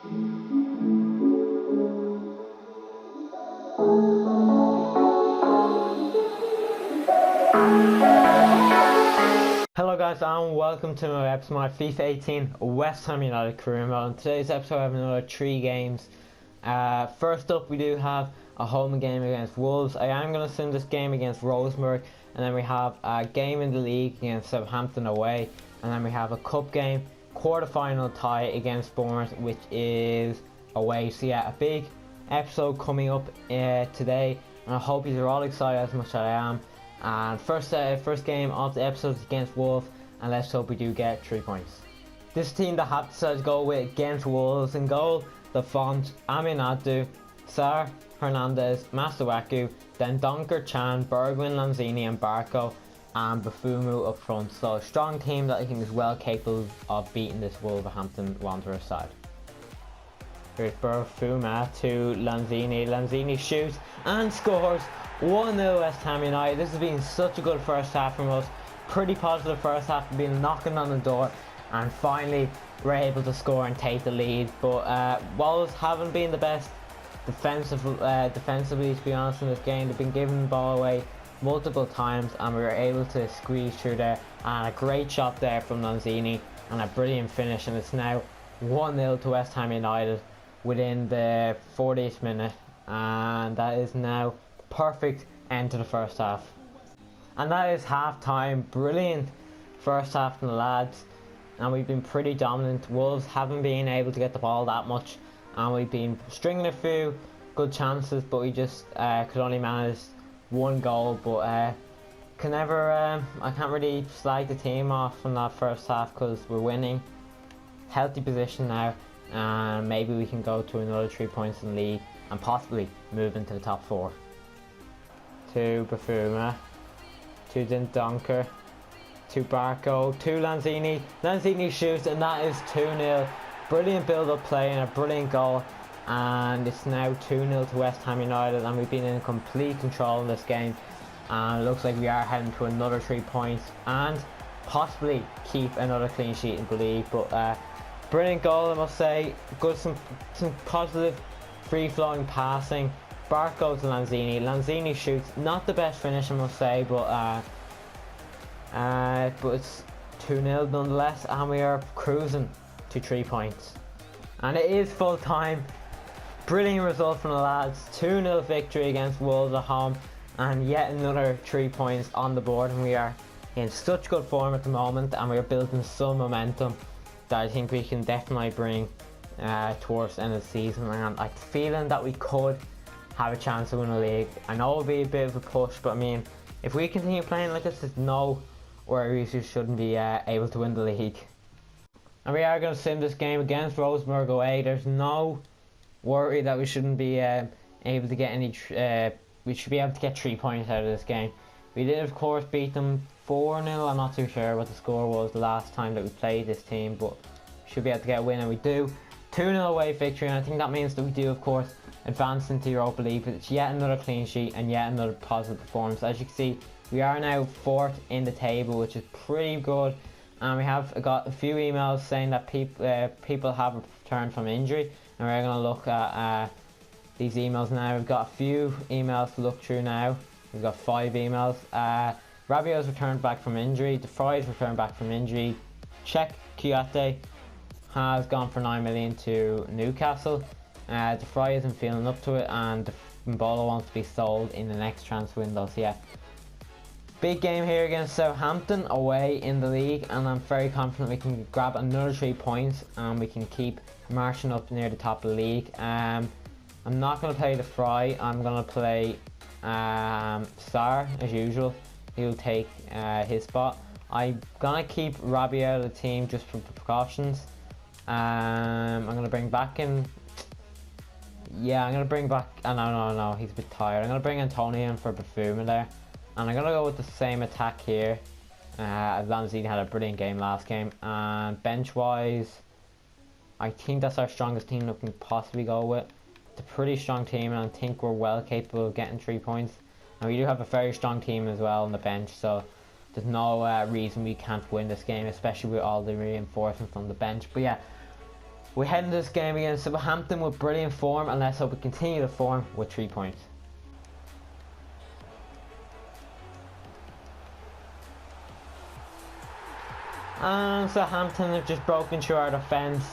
Hello guys and welcome to another episode of my FIFA 18 West Ham United career mode. In today's episode I have another 3 games. First up we do have a home game against Wolves. I am going to sim this game against Rosemerg, and then we have a game in the league against Southampton away, and then we have a cup game, quarter-final tie against Bournemouth, which is away. So yeah, a big episode coming up today, and I hope you're all excited as much as I am. And first game of the episode is against Wolves, and let's hope we do get 3 points. This team that had to go with against Wolves: in goal, the Font, Aminatu, Sar, Hernandez, Masuaku, then Donker, Chan, Bergwijn, Lanzini and Barco, and Bufumu up front. So a strong team that I think is well capable of beating this Wolverhampton Wanderers side. Here's Bufumu to Lanzini. Lanzini shoots and scores 1-0 West Ham United. This has been such a good first half from us. Pretty positive first half. We've been knocking on the door, and finally we're able to score and take the lead. But Wolves haven't been the best defensively, to be honest, in this game. They've been giving the ball away multiple times, and we were able to squeeze through there. And a great shot there from Lanzini, and a brilliant finish. And it's now 1-0 to West Ham United within the 40th minute, and that is now perfect end to the first half. And that is half time. Brilliant first half from the lads, and we've been pretty dominant. Wolves haven't been able to get the ball that much, and we've been stringing a few good chances, but we just could only manage one goal. But can never I can't really slag the team off from that first half because we're winning. Healthy position now, and maybe we can go to another 3 points in the league and possibly move into the top 4. To Bufumu, to Donker, to Barco, to Lanzini. Lanzini shoots, and that is 2-0. Brilliant build-up play and a brilliant goal, and it's now 2-0 to West Ham United, and we've been in complete control in this game, and it looks like we are heading to another 3 points and possibly keep another clean sheet in the league. But brilliant goal, I must say. Good, some positive free-flowing passing. Barco to Lanzini. Lanzini shoots, not the best finish I must say, but it's 2-0 nonetheless, and we are cruising to 3 points. And it is full time. Brilliant result from the lads. 2-0 victory against Wolves at home, and yet another 3 points on the board, and we are in such good form at the moment, and we are building some momentum that I think we can definitely bring towards the end of the season. And I'm feeling that we could have a chance to win the league. I know it'll be a bit of a push, but I mean, if we continue playing like this, there's no worries we shouldn't be able to win the league. And we are going to sim this game against Rosemerg away. There's no worry that we shouldn't be able to get any. We should be able to get 3 points out of this game. We did, of course, beat them 4-0. I'm not too sure what the score was the last time that we played this team, but we should be able to get a win, and we do. 2-0 away victory, and I think that means that we do, of course, advance into Europa League. But it's yet another clean sheet and yet another positive performance. As you can see, we are now 4th in the table, which is pretty good. And we have got a few emails saying that people have returned from injury, and we're going to look at these emails now. We've got a few emails to look through now. We've got 5 emails. Rabiot's returned back from injury. De Vrij's returned back from injury. Czech Kouyaté has gone for 9 million to Newcastle. De Vrij isn't feeling up to it, and Mbolo wants to be sold in the next transfer window. So yeah, big game here against Southampton away in the league, and I'm very confident we can grab another 3 points and we can keep marching up near the top of the league. I'm not going to play De Vrij. I'm going to play Sar as usual. He'll take his spot. I'm going to keep Rabiot out of the team just for precautions. I'm going to bring back in. Yeah, I'm going to bring back. No, he's a bit tired. I'm going to bring Antonio in for Bufumu there. And I'm going to go with the same attack here. Lanzini had a brilliant game last game. And bench wise, I think that's our strongest team that we can possibly go with. It's a pretty strong team, and I think we're well capable of getting 3 points. And we do have a very strong team as well on the bench, so there's no reason we can't win this game, especially with all the reinforcements on the bench. But yeah, We head into this game against Southampton with brilliant form, and let's hope we continue the form with 3 points. And Southampton have just broken through our defence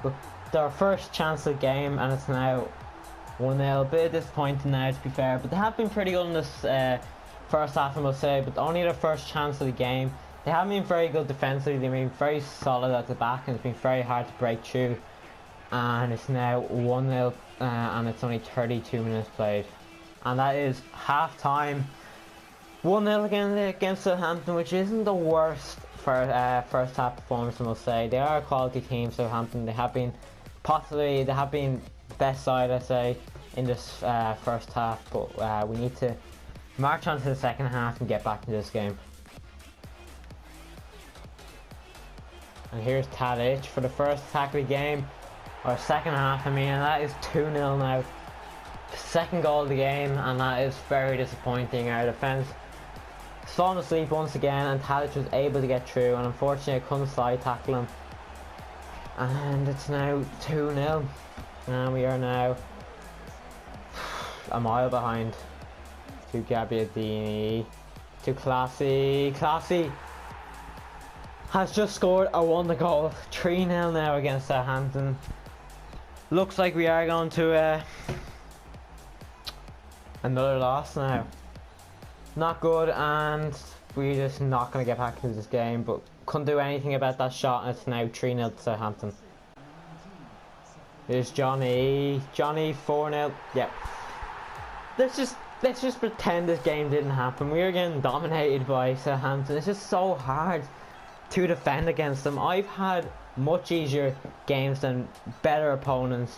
with their first chance of the game, and it's now 1-0. A bit disappointing now, to be fair, but they have been pretty good in this first half, I must say, but only their first chance of the game. They haven't been very good defensively. They've been very solid at the back, and it's been very hard to break through. And it's now 1-0, and it's only 32 minutes played, and that is half time. 1-0 again against Southampton, which isn't the worst for first half performance, I must say. They are a quality team, Southampton. They have been best side, I say, in this first half, but we need to march on to the second half and get back into this game. And here's Thrashed for the first attack of the game, or second half, I mean, and that is 2-0 now. Second goal of the game, and that is very disappointing. Our defence fallen asleep once again, and Thrashed was able to get through, and unfortunately I couldn't slide tackle him. And it's now 2-0, and we are now a mile behind. To Gabbiadini, to Classy has just scored or won the goal. 3-0 now against Southampton. Looks like we are going to another loss now. Not good, and we're just not going to get back into this game, but couldn't do anything about that shot, and it's now 3-0 to Southampton. Here's Johnny 4-0. Yep. Let's just pretend this game didn't happen. We are getting dominated by Southampton. It's just so hard to defend against them. I've had much easier games than better opponents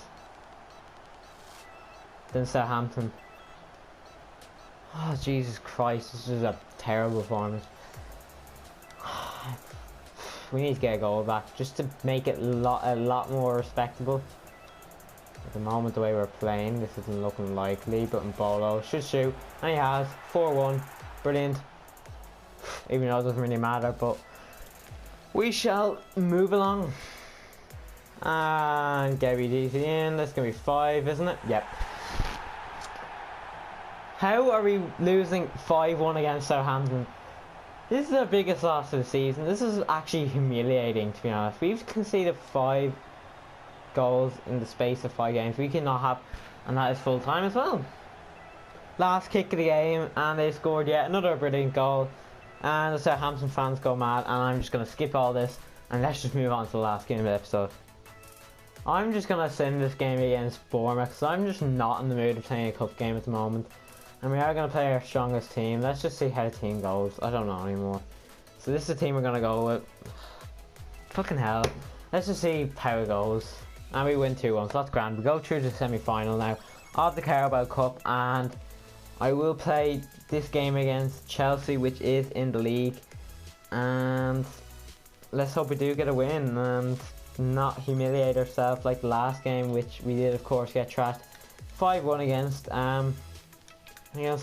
than Southampton. Oh, Jesus Christ, this is a terrible performance. We need to get a goal back just to make it a lot more respectable. At the moment, the way we're playing, this isn't looking likely, but Mbolo should shoot, and he has. 4-1, brilliant. Even though it doesn't really matter, but we shall move along. And Gabby DC in. That's gonna be 5, isn't it? Yep. How are we losing 5-1 against Southampton? This is our biggest loss of the season. This is actually humiliating, to be honest. We've conceded 5 goals in the space of 5 games. We cannot have, and that is full time as well. Last kick of the game, and they scored yet another brilliant goal. And the Southampton fans go mad, and I'm just going to skip all this and let's just move on to the last game of the episode. I'm just going to sim this game against Bournemouth because I'm just not in the mood of playing a cup game at the moment. And we are going to play our strongest team. Let's just see how the team goes. I don't know anymore. So this is the team we're going to go with. Fucking hell. Let's just see how it goes. And we win 2-1, so that's grand. We go through to the semi-final now of the Carabao Cup, and I will play this game against Chelsea, which is in the league, and let's hope we do get a win and not humiliate ourselves like the last game, which we did of course get trashed 5-1 against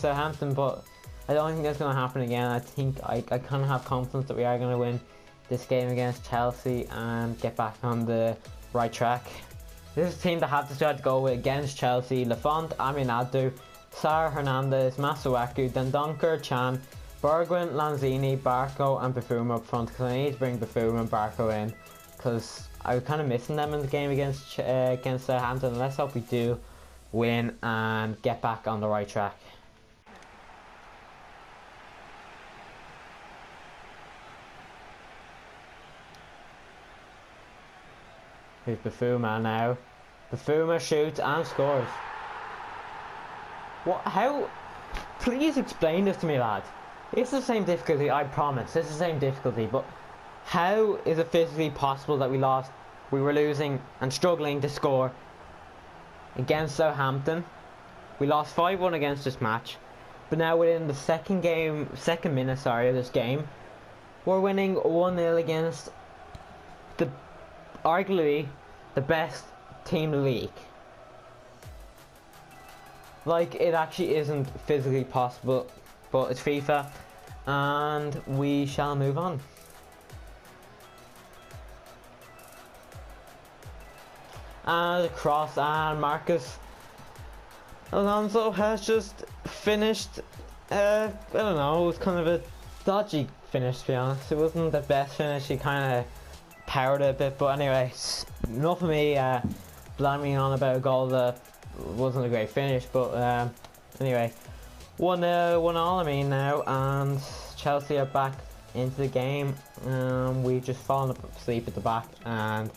Southampton, but I don't think that's going to happen again. I think I kind of have confidence that we are going to win this game against Chelsea and get back on the right track. This is a team that had to start to go with against Chelsea: Lafont, Aminadu, Sar Hernandez, Masuaku, Dendonker, Chan, Bergwijn, Lanzini, Barco and Buffon up front, because I need to bring Buffon and Barco in because I was kind of missing them in the game against Southampton. Let's hope we do win and get back on the right track. Here's Bafuma now. Bafuma shoots and scores. What? How? Please explain this to me, lads. It's the same difficulty, I promise. It's the same difficulty, but how is it physically possible that we were losing and struggling to score against Southampton? We lost 5-1 against this match, but now within the second minute of this game, we're winning 1-0 against arguably the best team in the league. Like, it actually isn't physically possible, but it's FIFA, and we shall move on. and a cross, and Marcus Alonso has just finished. I don't know, it was kind of a dodgy finish, to be honest. It wasn't the best finish. He kind of powered it a bit, but anyway, enough of me blaming on about a goal that wasn't a great finish. But anyway, 1-1 I mean now, and Chelsea are back into the game. We've just fallen asleep at the back, and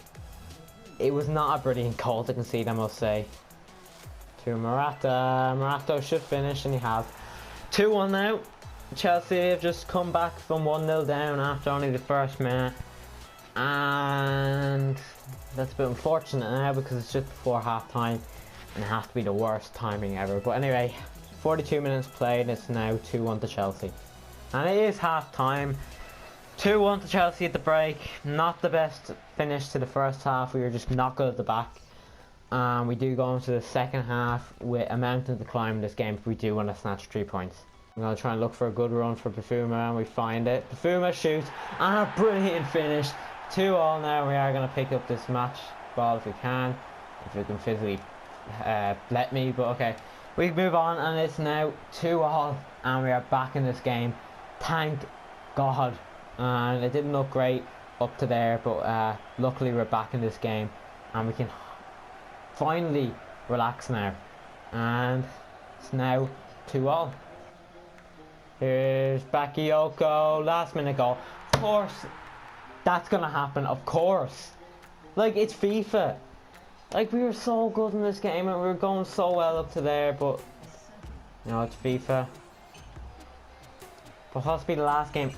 it was not a brilliant goal to concede, I must say. To Morata should finish, and he has. 2-1 now. Chelsea have just come back from 1-0 down after only the first minute, and that's a bit unfortunate now because it's just before half time and it has to be the worst timing ever. But anyway, 42 minutes played, it's now 2-1 to Chelsea, and it is half time. 2-1 to Chelsea at the break. Not the best finish to the first half. We were just not good at the back. We do go into the second half with a mountain to climb in this game if we do want to snatch 3 points. I'm going to try and look for a good run for Bafuma, and we find it. Bafuma shoots, and a brilliant finish. 2-2 now. We are going to pick up this match ball if we can physically let me, but okay. We move on, and it's now 2-2, and we are back in this game. Thank God. And it didn't look great up to there, but luckily we're back in this game, and we can finally relax now, and it's now 2-2. Here's Bakayoko, last minute goal. Of course that's gonna happen, of course. Like, it's FIFA. Like, we were so good in this game and we were going so well up to there, but you know, it's FIFA. But has to be the last game.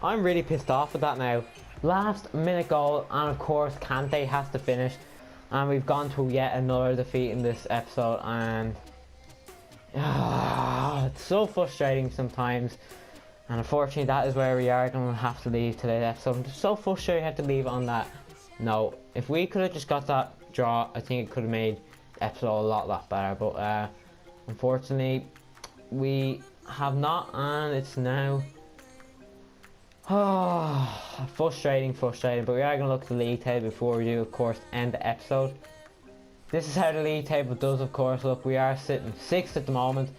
I'm really pissed off with that now. Last minute goal, and of course Kante has to finish, and we've gone to yet another defeat in this episode, and it's so frustrating sometimes. And unfortunately that is where we are going to have to leave today's episode. I'm just so frustrated I had to leave on that note. If we could have just got that draw, I think it could have made the episode a lot better, but unfortunately we have not, and it's now frustrating, but we are going to look at the league table before we do, of course, end the episode. This is how the league table does, of course. Look, we are sitting 6th at the moment.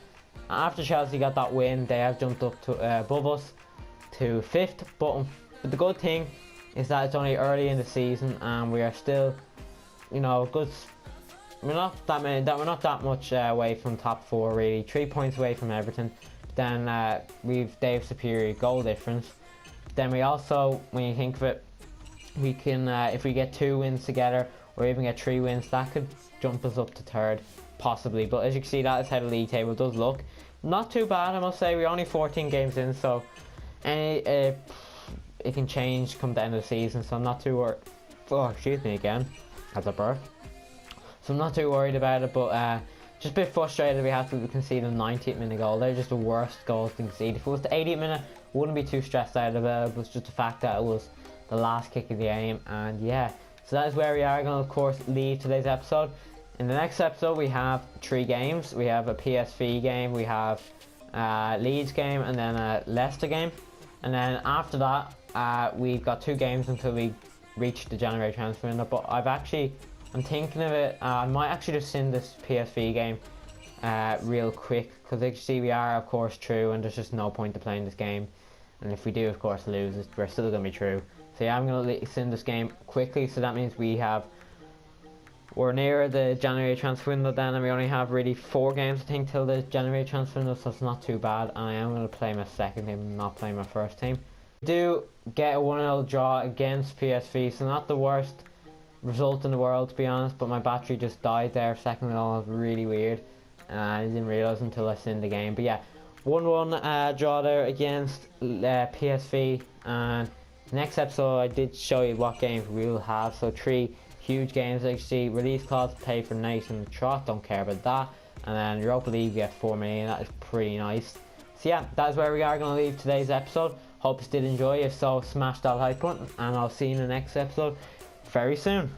After Chelsea got that win, they have jumped up to above us to 5th, but the good thing is that it's only early in the season, and we are still, you know, good. We're not that much away from top 4, really. 3 points away from Everton. Then we've Dave's superior goal difference. Then we also, when you think of it, we can, if we get 2 wins together, or even get 3 wins, that could jump us up to 3rd, possibly. But as you can see, that is how the league table does look. Not too bad, I must say. We're only 14 games in, so it can change come the end of the season. So I'm not too worried. Oh, excuse me again, as a burp. So I'm not too worried about it, but just a bit frustrated we had to concede a 90th minute goal. They're just the worst goals to concede. If it was the 80th minute, wouldn't be too stressed out about it. It was just the fact that it was the last kick of the game, and yeah. So that is where we are going to, of course, leave today's episode. In the next episode, we have 3 games. We have a PSV game, we have a Leeds game, and then a Leicester game. And then after that, we've got 2 games until we reach the January transfer window. But I'm thinking of it. I might actually just send this PSV game real quick, because as you see, we are, of course, true, and there's just no point to playing this game. And if we do, of course, lose, we're still going to be true. So yeah, I'm going to send this game quickly, so that means we're near the January transfer window then, and we only have really 4 games I think till the January transfer window, so it's not too bad. And I am going to play my second team, not playing my first team. We do get a 1-0 draw against PSV, so not the worst result in the world, to be honest, but my battery just died there. Second goal was really weird, and I didn't realise until I seen the game. But yeah, 1-1 draw there against PSV, and next episode I did show you what games we will have. So 3 huge games, like you see. Release clause to pay for Nathan Trot, don't care about that. And then Europa League, you get 4 million, that is pretty nice. So yeah, that is where we are going to leave today's episode. Hope you did enjoy. If so, smash that like button, and I'll see you in the next episode very soon.